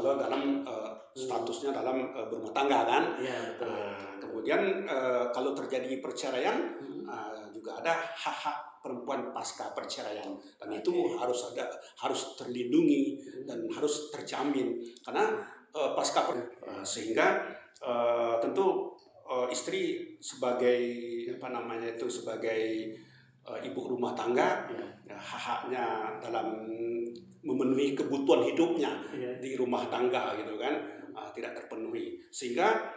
kalau dalam statusnya dalam berumah tangga kan. Iya, betul. Kemudian kalau terjadi perceraian juga ada hak-hak perempuan pasca perceraian, dan itu harus terlindungi dan harus terjamin karena sehingga tentu istri sebagai sebagai ibu rumah tangga, hak-haknya dalam memenuhi kebutuhan hidupnya di rumah tangga gitu kan tidak terpenuhi, sehingga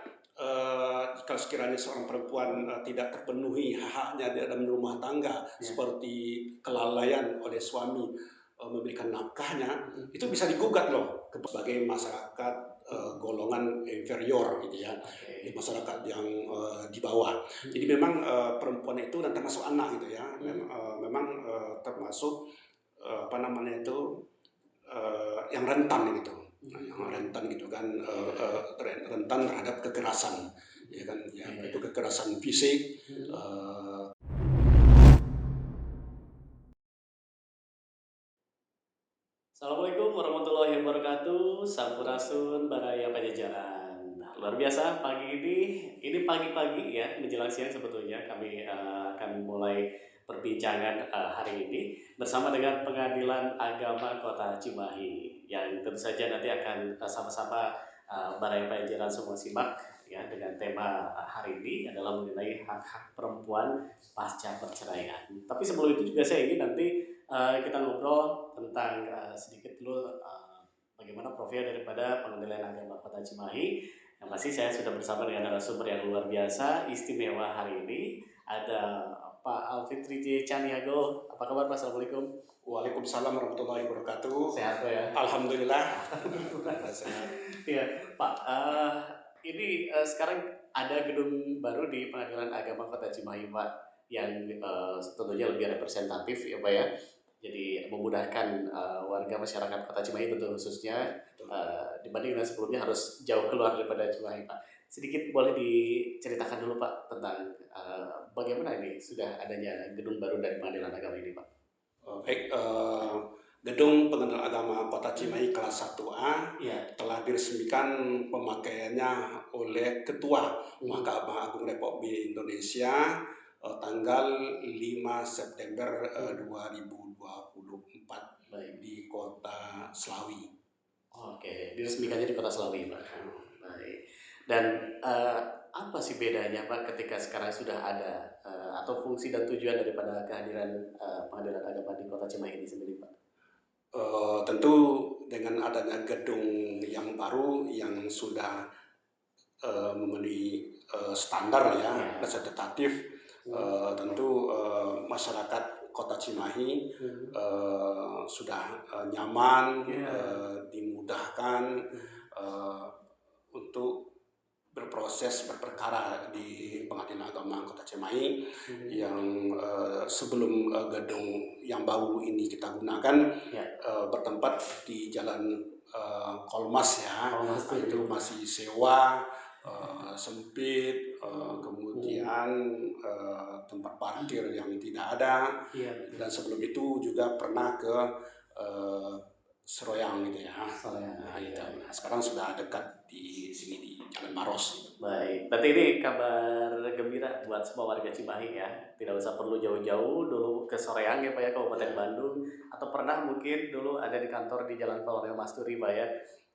jika sekiranya seorang perempuan tidak terpenuhi hak-haknya di dalam rumah tangga seperti kelalaian oleh suami memberikan nafkahnya, itu bisa digugat loh sebagai masyarakat golongan inferior gitu ya, di masyarakat yang di bawah. Jadi memang perempuan itu dan termasuk anak gitu ya, memang termasuk yang rentan gitu, yang rentan gitu kan, rentan terhadap kekerasan, ya kan, ya, itu kekerasan fisik. Assalamualaikum warahmatullahi wabarakatuh. Sampurasun Baraya Pajajaran. Luar biasa pagi ini pagi-pagi ya menjelang siang sebetulnya kami akan mulai perbincangan hari ini bersama dengan Pengadilan Agama Kota Cimahi yang tentu saja nanti akan sama-sama Baraya Pajajaran semua simak ya dengan tema hari ini adalah mengenai hak-hak perempuan pasca perceraian. Tapi sebelum itu juga saya ingin nanti kita ngobrol tentang sedikit dulu bagaimana profil daripada Pengadilan Agama Kota Cimahi. Yang pasti saya sudah bersama dengan narasumber yang luar biasa, istimewa hari ini. Ada Pak Alfitri J. Caniago. Apa kabar Pak? Assalamualaikum. Waalaikumsalam warahmatullahi wabarakatuh. Sehat Pak ya? Alhamdulillah. Sehat. Ya Pak, ini sekarang ada gedung baru di Pengadilan Agama Kota Cimahi Pak, yang tentunya lebih representatif ya Pak ya. Jadi memudahkan warga masyarakat Kota Cimahi tentu khususnya dibanding dengan sebelumnya harus jauh keluar daripada Cimahi Pak. Sedikit boleh diceritakan dulu Pak tentang bagaimana ini sudah adanya gedung baru dari Pengadilan Agama ini Pak. Baik, gedung Pengadilan Agama Kota Cimahi kelas 1A telah diresmikan pemakaiannya oleh Ketua Mahkamah Agung Republik Indonesia tanggal 5 September 2024 di Kota Slawi. Oke, diresmikannya di Kota Slawi Pak. Baik. Dan apa sih bedanya Pak ketika sekarang sudah ada atau fungsi dan tujuan daripada kehadiran Pengadilan Agama di Kota Cimahi ini sendiri Pak? Tentu dengan adanya gedung yang baru yang sudah memenuhi standar ya, representatif, tentu masyarakat Kota Cimahi sudah nyaman, dimudahkan untuk berproses berperkara di Pengadilan Agama Kota Cimahi yang sebelum gedung yang baru ini kita gunakan bertempat di Jalan Kolmas ya, itu masih sewa, sempit, kemudian tempat parkir yang tidak ada, dan sebelum itu juga pernah ke Seroyang gitu ya. Nah, sekarang sudah dekat di sini di Jalan Maros. Gitu. Baik, berarti ini kabar gembira buat semua warga Cimahi ya. Tidak usah perlu jauh-jauh dulu ke Soreang ya Pak ya, Kabupaten Bandung, atau pernah mungkin dulu ada di kantor di Jalan Kolonel Masturi Pak ya.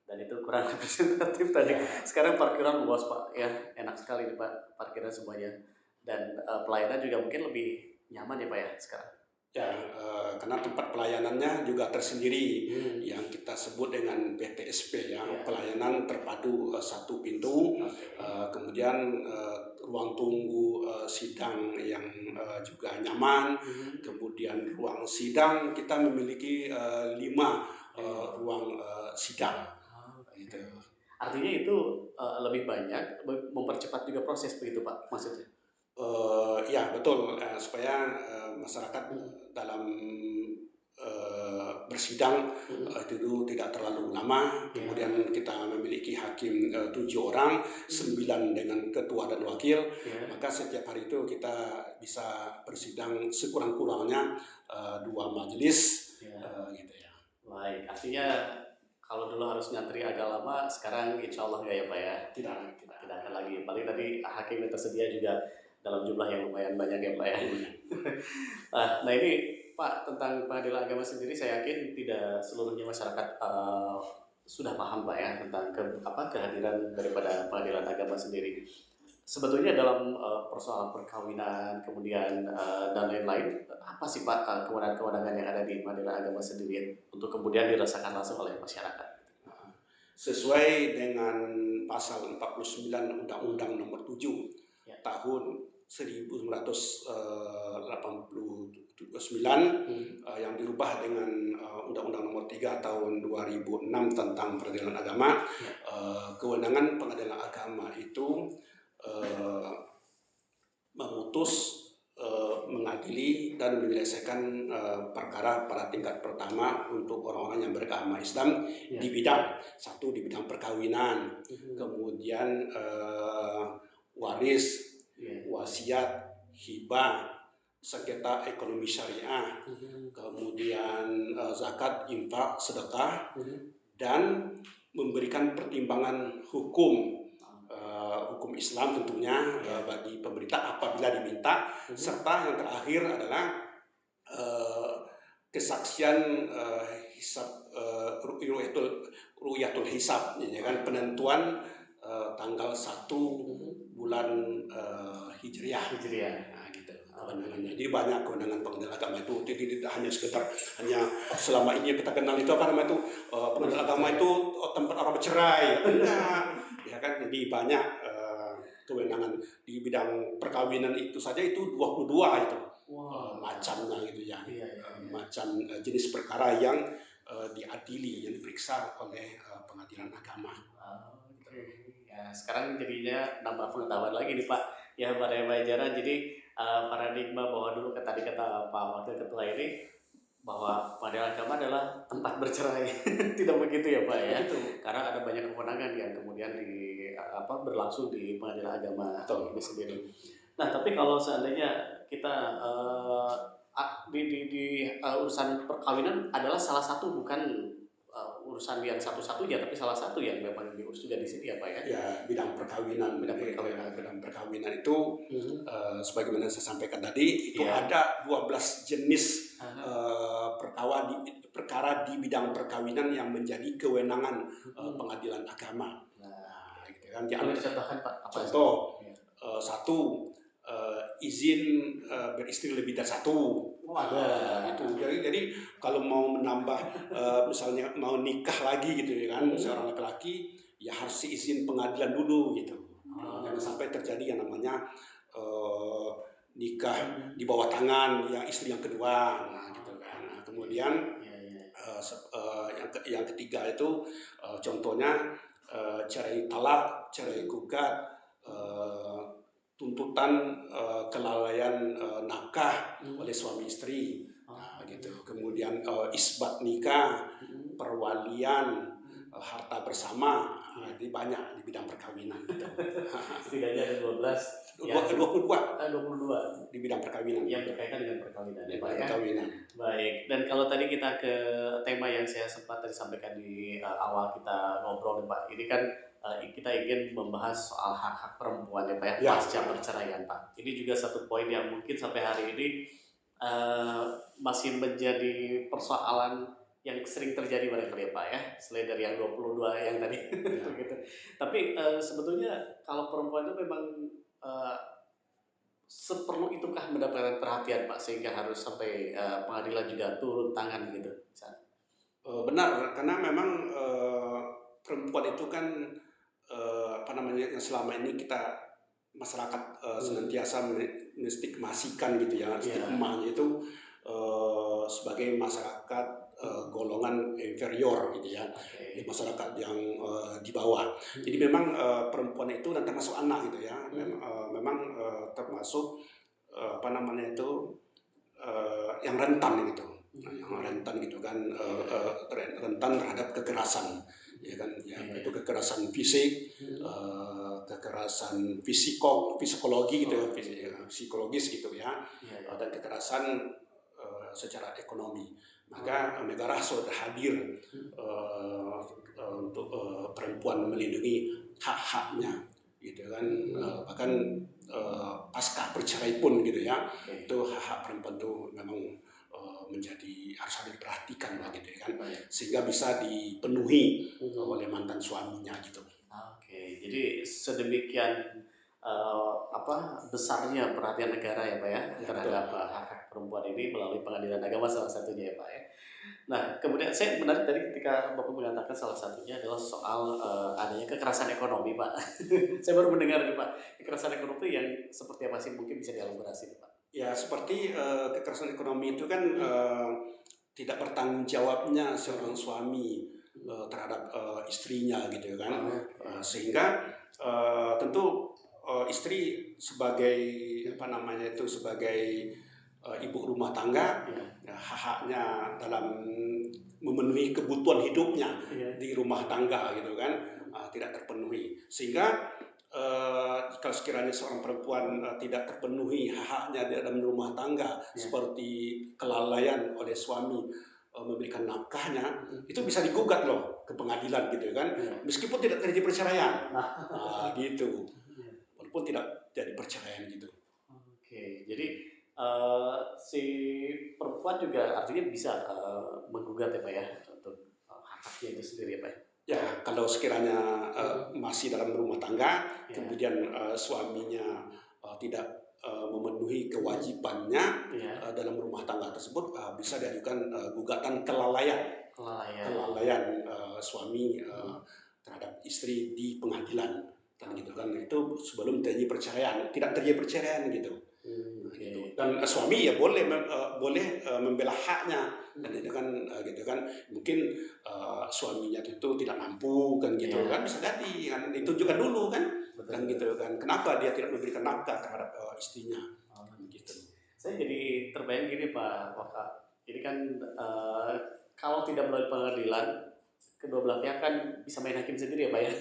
Dan itu kurang representatif tadi. Sekarang parkiran luas Pak ya, enak sekali nih Pak parkiran semuanya. Dan pelayanan juga mungkin lebih nyaman ya Pak ya sekarang. Ya, karena tempat pelayanannya juga tersendiri yang kita sebut dengan PTSP ya, pelayanan terpadu satu pintu, kemudian ruang tunggu sidang yang juga nyaman, kemudian ruang sidang kita memiliki 5 ruang sidang. Gitu. Artinya itu lebih banyak mempercepat juga proses begitu Pak maksudnya? Ya betul, supaya masyarakat dalam bersidang itu tidak terlalu lama. Kemudian kita memiliki hakim 7 orang, 9 dengan ketua dan wakil. Maka setiap hari itu kita bisa bersidang sekurang-kurangnya 2 majelis, gitu ya. Baik, artinya kalau dulu harus ngantri agak lama, sekarang insya Allah nggak ya Pak ya? Tidak. Tidak akan lagi. Paling tadi hakim yang tersedia juga dalam jumlah yang lumayan banyak ya Pak ya. Nah ini Pak, tentang pengadilan agama sendiri saya yakin tidak seluruhnya masyarakat sudah paham Pak ya tentang kehadiran daripada pengadilan agama sendiri. Sebetulnya dalam persoalan perkawinan kemudian dan lain-lain, apa sih Pak kewenangan-kewenangan yang ada di pengadilan agama sendiri untuk kemudian dirasakan langsung oleh masyarakat? Sesuai dengan pasal 49 Undang-Undang Nomor 7 Ya. tahun 1989 yang dirubah dengan Undang-Undang Nomor 3 tahun 2006 tentang peradilan agama. Ya. Kewenangan pengadilan agama itu memutus, mengadili dan menyelesaikan perkara pada tingkat pertama untuk orang-orang yang beragama Islam di bidang satu di bidang perkawinan, kemudian waris, wasiat, hibah, sengketa ekonomi syariah, kemudian zakat, infak, sedekah, dan memberikan pertimbangan hukum Islam tentunya bagi pemerintah apabila diminta, serta yang terakhir adalah kesaksian hisab, ru'yatul hisab, ya kan, penentuan tanggal 1 bulan Hijriah. Nah, gitu kewenangannya. Jadi banyak kewenangan pengadilan agama itu. Tidak hanya sekedar selama ini yang kita kenal itu pengadilan agama itu tempat orang bercerai. Enggak, ya kan. Jadi banyak kewenangan di bidang perkawinan itu saja itu 22 itu. Macamnya gitu ya. Macam jenis perkara yang diadili, yang diperiksa oleh pengadilan agama. Ya, sekarang jadinya nambah pengetahuan lagi nih Pak. Ya pada pelajaran, jadi paradigma bahwa dulu tadi kata Pak Wakil Ketua ini bahwa pengadilan agama adalah tempat bercerai. Tidak begitu ya Pak ya? Karena ada banyak kewenangan yang kemudian berlangsung di pengadilan agama ini sendiri. Nah tapi kalau seandainya kita di urusan perkawinan adalah salah satu, bukan urusan yang satu-satunya, tapi salah satu yang memang diurus juga di sini ya Pak ya? Ya, bidang perkawinan itu sebagaimana saya sampaikan tadi itu ada 12 jenis perkara di bidang perkawinan yang menjadi kewenangan pengadilan agama. Nah, gitu kan. Contoh, satu, izin beristri lebih dari satu. Itu jadi kalau mau menambah misalnya mau nikah lagi gitu ya kan, seorang laki-laki ya harus izin pengadilan dulu gitu. Jangan sampai terjadi yang namanya nikah di bawah tangan yang istri yang kedua, gitu kan. Nah, kemudian yang ketiga itu contohnya cerai talak, cerai gugat, tuntutan kelalaian nafkah oleh suami istri, gitu. Kemudian isbat nikah, perwalian, harta bersama, jadi banyak di bidang perkawinan. Gitu. Setidaknya ada 22 di bidang perkawinan yang berkaitan dengan perkawinan. Ya, perkawinan. Baik, dan kalau tadi kita ke tema yang saya sempat tadi sampaikan di awal kita ngobrol nih Pak, ini kan kita ingin membahas soal hak-hak perempuan ya Pak ya, pasca perceraian Pak. Ini juga satu poin yang mungkin sampai hari ini masih menjadi persoalan yang sering terjadi barangkali ya Pak ya, selain dari yang 22 yang tadi. Gitu. Tapi sebetulnya kalau perempuan itu memang seperlu itukah mendapatkan perhatian Pak sehingga harus sampai pengadilan juga turun tangan gitu? Benar, karena memang perempuan itu kan yang selama ini kita masyarakat senantiasa menstigmasikan gitu ya, stigmanya itu sebagai masyarakat golongan inferior gitu ya, masyarakat yang di bawah. Jadi memang perempuan itu dan termasuk anak gitu ya, memang termasuk yang rentan gitu. Yang rentan gitu kan, rentan terhadap kekerasan, ya kan, itu kekerasan fisik, kekerasan psikologi gitu, psikologis gitu ya, dan kekerasan secara ekonomi. Maka negara sudah hadir untuk perempuan melindungi hak-haknya, gitu kan. Bahkan pasca bercerai pun gitu ya, itu hak-hak perempuan itu memang harus diperhatikan lah gitu kan, sehingga bisa dipenuhi oleh mantan suaminya gitu. Oke, jadi sedemikian besarnya perhatian negara ya Pak ya, terhadap hak-hak perempuan ini melalui pengadilan agama salah satunya ya Pak ya. Nah kemudian saya menarik tadi ketika Bapak mengatakan salah satunya adalah soal adanya kekerasan ekonomi Pak. Saya baru mendengar nih Pak, kekerasan ekonomi yang seperti apa sih, mungkin bisa dielaborasi nih Pak? Ya seperti kekerasan ekonomi itu kan tidak bertanggung jawabnya seorang suami terhadap istrinya gitu kan, sehingga tentu istri sebagai sebagai ibu rumah tangga, hak-haknya dalam memenuhi kebutuhan hidupnya di rumah tangga gitu kan tidak terpenuhi, sehingga kalau sekiranya seorang perempuan tidak terpenuhi hak-haknya di dalam rumah tangga, seperti kelalaian oleh suami memberikan nafkahnya, itu bisa digugat loh ke pengadilan gitu kan, meskipun tidak terjadi perceraian, gitu, walaupun tidak jadi perceraian gitu. Oke, jadi si perempuan juga artinya bisa menggugat ya Pak ya untuk hak-haknya itu sendiri ya Pak. Ya, kalau sekiranya masih dalam rumah tangga, kemudian suaminya tidak memenuhi kewajibannya dalam rumah tangga tersebut, bisa diajukan gugatan kelalaian suami terhadap istri di pengadilan, kan gitu kan. Itu sebelum terjadi perceraian, tidak terjadi perceraian gitu. Gitu. Dan suami ya boleh membela haknya, dan itu kan gitu kan, mungkin suaminya itu tidak mampu kan gitu kan, bisa jadi kan ditunjukkan dulu kan, kan gitu kan, kenapa dia tidak memberikan nafkah terhadap istrinya, gitu. Saya jadi terbayang gini Pak Waka, ini kan kalau tidak melalui pengadilan, kedua belah pihak kan bisa main hakim sendiri ya Pak ya.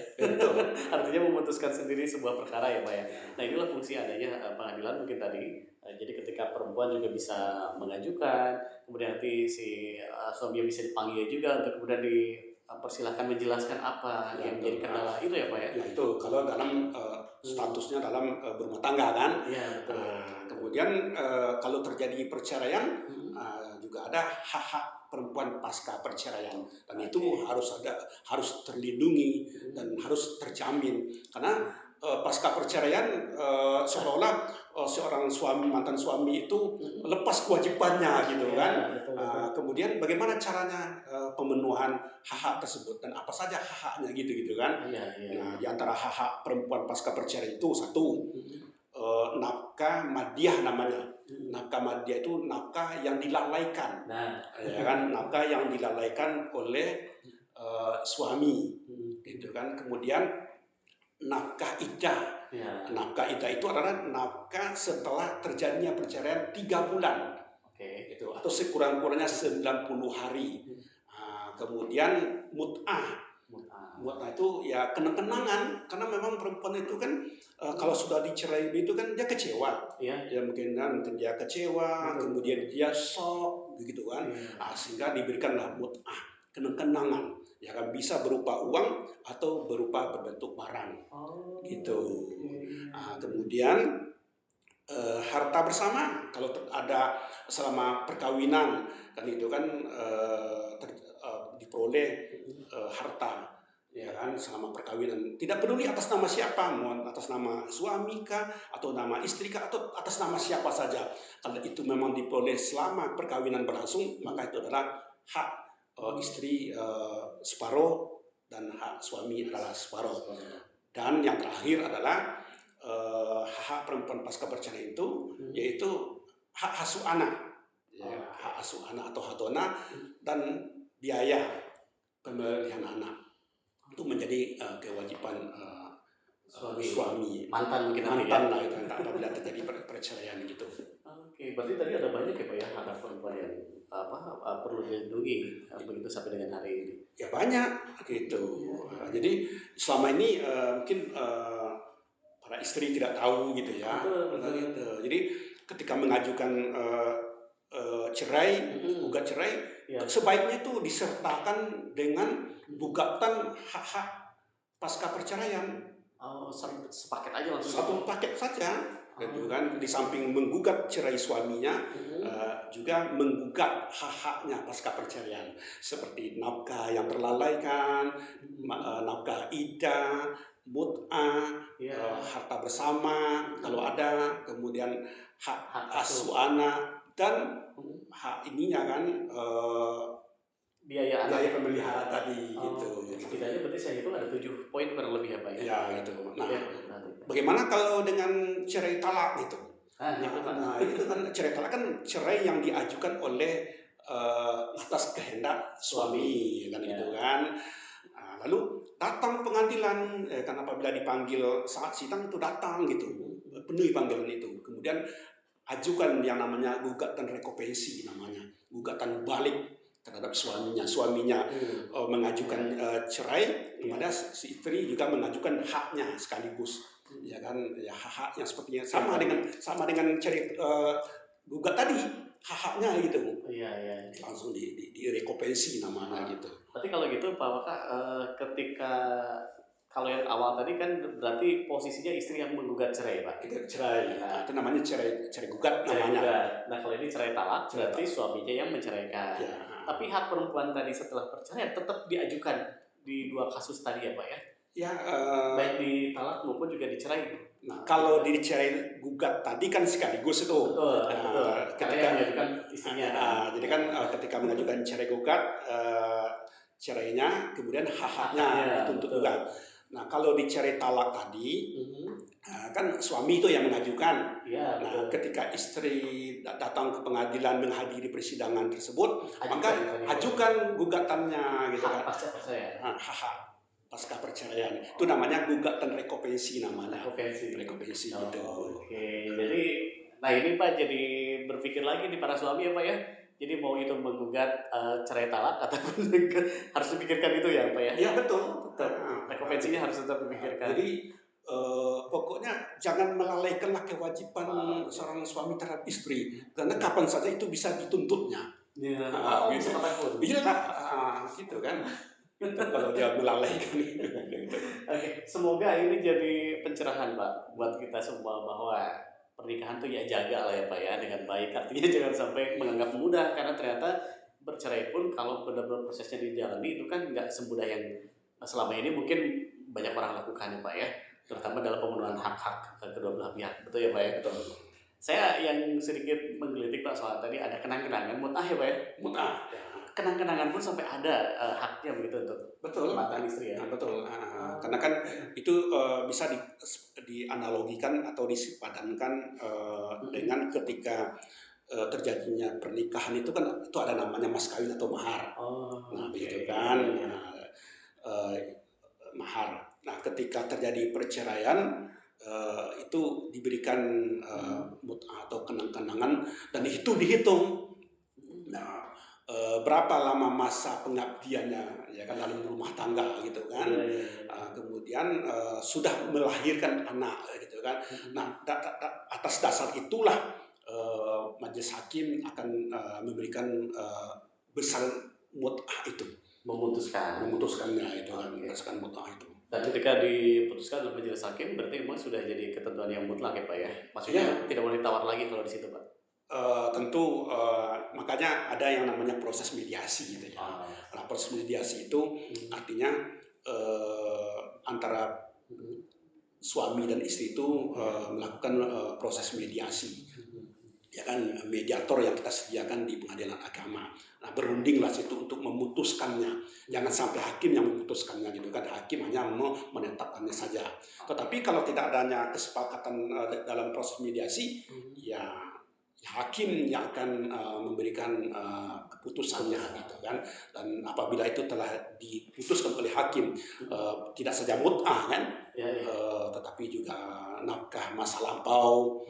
Artinya memutuskan sendiri sebuah perkara ya Pak ya. Nah inilah fungsi adanya pengadilan mungkin tadi. Jadi ketika perempuan juga bisa mengajukan, kemudian nanti si suami bisa dipanggil juga untuk kemudian dipersilahkan menjelaskan apa yang menjadi kendala itu ya Pak ya. Ya itu kalau dalam statusnya dalam berumah tangga kan. Iya betul. Kemudian kalau terjadi perceraian juga ada hak-hak perempuan pasca perceraian, dan itu harus terlindungi dan harus terjamin, karena pasca perceraian seolah-olah seorang mantan suami itu lepas kewajibannya gitu kan. Kemudian bagaimana caranya pemenuhan hak-hak tersebut dan apa saja hak-haknya gitu kan. Nah, di antara hak-hak perempuan pasca perceraian itu satu, nafkah madiyah namanya. Nafkah madiyah itu nafkah yang dilalaikan, ya kan, nafkah yang dilalaikan oleh suami, gitu kan. Kemudian nafkah iddah. Nafkah iddah itu adalah nafkah setelah terjadinya perceraian 3 bulan, gitu, atau sekurang-kurangnya 90 hari. Kemudian mut'ah. Mut'ah itu ya kenang-kenangan, karena memang perempuan itu kan kalau sudah dicerai itu kan dia kecewa, ya mungkin dia kecewa, kemudian dia shock begitu kan, sehingga diberikanlah mut'ah, kenang-kenangan, ya kan, bisa berupa uang atau berupa berbentuk barang, gitu. Kemudian harta bersama, kalau ada selama perkawinan kan itu kan diperoleh harta, ya kan, selama perkawinan, tidak peduli atas nama siapa, mau atas nama suami kah atau nama istri kah atau atas nama siapa saja, kalau itu memang diperoleh selama perkawinan berlangsung, maka itu adalah hak istri separuh dan hak suami adalah separuh. Dan yang terakhir adalah hak perempuan pasca perceraian itu yaitu hak asuh anak, hak asuh anak atau hadona, dan biaya pembelian anak itu menjadi kewajiban suami, mantan lah itu apabila terjadi perceraian gitu. Oke, berarti tadi ada banyak ya Pak ya hak perempuan yang perlu dilindungi begitu sampai dengan hari ini. Ya banyak gitu. Jadi selama ini mungkin para istri tidak tahu gitu ya. Betul. Gitu. Jadi ketika mengajukan cerai, gugat cerai, sebaiknya itu disertakan dengan gugatan hak-hak pasca perceraian. Sepaket aja langsung. Satu paket saja, gitu kan. Di samping menggugat cerai suaminya, juga menggugat hak-haknya pasca perceraian, seperti nafkah yang terlalaikan, nafkah iddah, mut'ah, harta bersama kalau ada, kemudian hak asuh anak dan hak ininya kan, biaya pemeliharaan tadi gitu. Setidaknya berarti saya itu ada 7 poin kurang lebih ya Pak ya. Ya gitu. Nah, bagaimana kalau dengan cerai talak gitu? Nah, itu kan cerai talak kan cerai yang diajukan oleh atas kehendak suami kan gitu kan. Nah, lalu datang pengadilan kan apabila dipanggil saat sidang itu datang gitu, penuhi panggilan itu. Kemudian ajukan yang namanya gugatan rekopensi, namanya gugatan balik terhadap suaminya mengajukan cerai, kepada si istri juga mengajukan haknya sekaligus, ya kan, ya hak-haknya sepertinya sama dengan cerai gugat tadi, hak-haknya gitu. Langsung di rekopensi namanya gitu. Berarti kalau gitu Pak Waka, ketika kalau yang awal tadi kan berarti posisinya istri yang menggugat cerai Pak. Cerai, itu namanya cerai gugat namanya. Nah kalau ini cerai talak berarti suaminya yang menceraikan. Ya. Tapi hak perempuan tadi setelah perceraian tetap diajukan di 2 kasus tadi ya Pak ya? Ya. Baik di talak maupun juga dicerai. Nah, kalau dicerai gugat tadi kan sekaligus itu. Betul. Ketika mengajukan istrinya. Jadi kan ketika mengajukan cerai gugat, cerainya kemudian hak-haknya dituntut juga. Nah, kalau dicerai talak tadi, kan suami itu yang mengajukan. Nah, ketika istri datang ke pengadilan menghadiri persidangan tersebut, maka ajukan gugatannya gitu kan. Hak pasca perceraian. Itu namanya gugatan rekopensi namanya. Rekopensi gitu. Jadi, nah ini Pak jadi berpikir lagi nih para suami ya Pak ya. Jadi mau itu menggugat cerai talak ataupun harus dipikirkan itu ya Pak ya? Iya betul. Rekopensinya harus tetap dipikirkan. Jadi pokoknya jangan melalaikanlah kewajiban seorang suami terhadap istri, karena kapan saja itu bisa dituntutnya. Gitu. Iya gitu kan. Gitu, kalau dia melalaikan itu. Semoga ini jadi pencerahan Pak buat kita semua bahwa pernikahan tuh ya jaga lah ya Pak ya dengan baik, artinya jangan sampai menganggap mudah, karena ternyata bercerai pun kalau benar-benar prosesnya dijalani itu kan nggak semudah yang selama ini mungkin banyak orang lakukan ya Pak ya, terutama dalam pemenuhan hak-hak kedua belah pihak, betul ya Pak ya? Betul. Saya yang sedikit menggelitik Pak soal tadi ada kenang-kenangan mut'ah ya Pak ya? Mut'ah. Kenang-kenangan pun sampai ada haknya begitu untuk mantan istri ya? Betul. Karena kan itu bisa dianalogikan atau disepadankan dengan ketika terjadinya pernikahan itu kan itu ada namanya mas kawin atau mahar. Nah begitu kan. Mahar. Nah ketika terjadi perceraian itu diberikan mut'ah atau kenang-kenangan dan itu dihitung. Nah, berapa lama masa pengabdiannya ya kan dalam rumah tangga gitu kan. Kemudian sudah melahirkan anak gitu kan. Nah, atas dasar itulah majelis hakim akan memberikan besaran mut'ah itu. Memutuskannya itu kan, berdasarkan mut'ah itu. Dan ketika diputuskan oleh majelis hakim berarti memang sudah jadi ketentuan yang mutlak ya Pak ya? Maksudnya tidak boleh tawar lagi kalau di situ Pak? Tentu makanya ada yang namanya proses mediasi gitu ya. Nah, proses mediasi itu artinya antara suami dan istri itu melakukan proses mediasi. Ya kan, mediator yang kita sediakan di pengadilan agama. Nah, berundinglah situ untuk memutuskannya. Jangan sampai hakim yang memutuskannya gitu kan. Hakim hanya menetapkannya saja. Tetapi kalau tidak adanya kesepakatan dalam proses mediasi, ya hakim yang akan memberikan keputusannya gitu kan. Dan apabila itu telah diputuskan oleh hakim tidak saja mut'ah kan, tetapi juga nafkah masa lampau,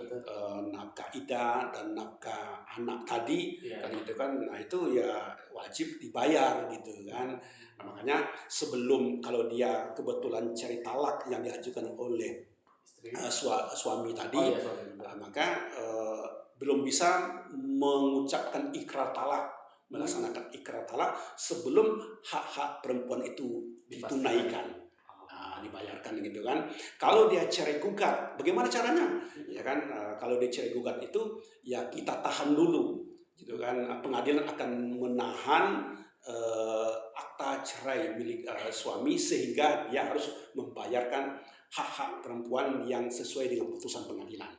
nafkah iddah dan nafkah anak tadi kan gitu kan. Nah itu ya wajib dibayar gitu kan. Nah, makanya sebelum kalau dia kebetulan cari talak yang diajukan oleh suami tadi, maka belum bisa mengucapkan ikrar talak, melaksanakan ikrar talak sebelum hak-hak perempuan itu ditunaikan. Dibayarkan gitu kan. Kalau dia cerai gugat, bagaimana caranya? Ya kan, kalau dia cerai gugat itu ya kita tahan dulu, gitu kan. Pengadilan akan menahan akta cerai milik suami sehingga dia harus membayarkan hak-hak perempuan yang sesuai dengan putusan pengadilan.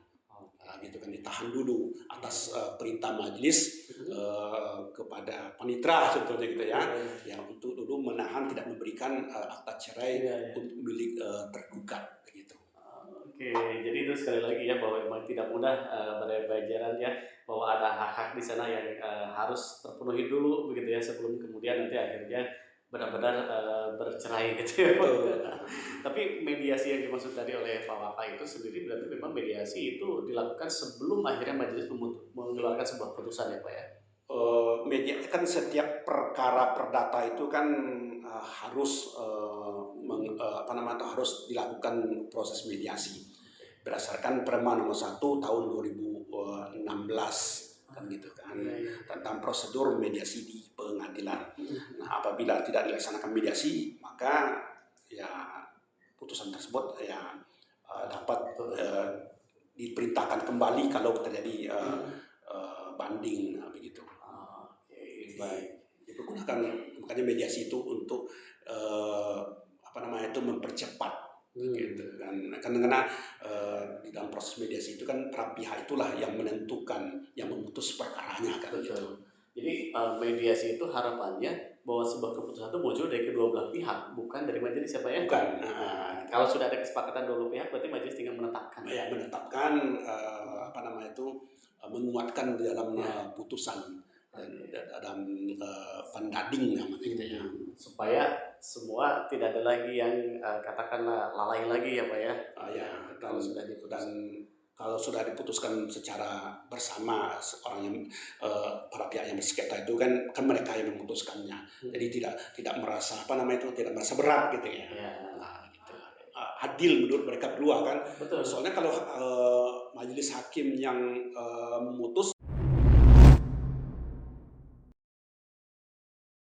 Gitu kan, ditahan dulu atas perintah majelis kepada panitra sebetulnya gitu ya, yang untuk dulu menahan tidak memberikan akta cerai untuk milik tergugat begitu. Oke, jadi itu sekali lagi ya bahwa memang tidak mudah Jaran ya, bahwa ada hak-hak di sana yang harus terpenuhi dulu begitu ya sebelum kemudian nanti akhirnya benar-benar bercerai gitu ya. Tapi mediasi yang dimaksud tadi oleh Pak Waka itu sendiri berarti memang mediasi itu dilakukan sebelum akhirnya majelis mengeluarkan sebuah putusan ya Pak ya? Media kan setiap perkara perdata itu kan harus harus dilakukan proses mediasi berdasarkan Perma nomor 1 tahun 2016 kan gitu kan, tentang prosedur mediasi di pengadilan. Nah, apabila tidak dilaksanakan mediasi maka ya putusan tersebut ya dapat diperintahkan kembali kalau terjadi banding begitu. Baik. Dipergunakan makanya mediasi itu untuk mempercepat gitu kan, karena di dalam proses mediasi itu kan para pihak itulah yang menentukan, yang memutus perkaranya kan. Betul. Jadi mediasi itu harapannya bahwa sebuah keputusan itu muncul dari kedua belah pihak, bukan dari majelis ya Pak ya? Bukan. Kalau sudah ada kesepakatan dua pihak, berarti majelis tinggal menetapkan. Ya, menetapkan menguatkan di dalam putusan dalam pendading namanya gitu ya. Supaya semua tidak ada lagi yang katakanlah lalai lagi ya Pak ya. Kalau sudah diputuskan. Kalau sudah diputuskan secara bersama orang yang para pihak yang bersengketa itu kan mereka yang memutuskannya. Jadi tidak merasa tidak merasa berat gitu ya. Gitu. Adil menurut mereka berdua kan. Betul. Soalnya kalau majelis hakim yang memutus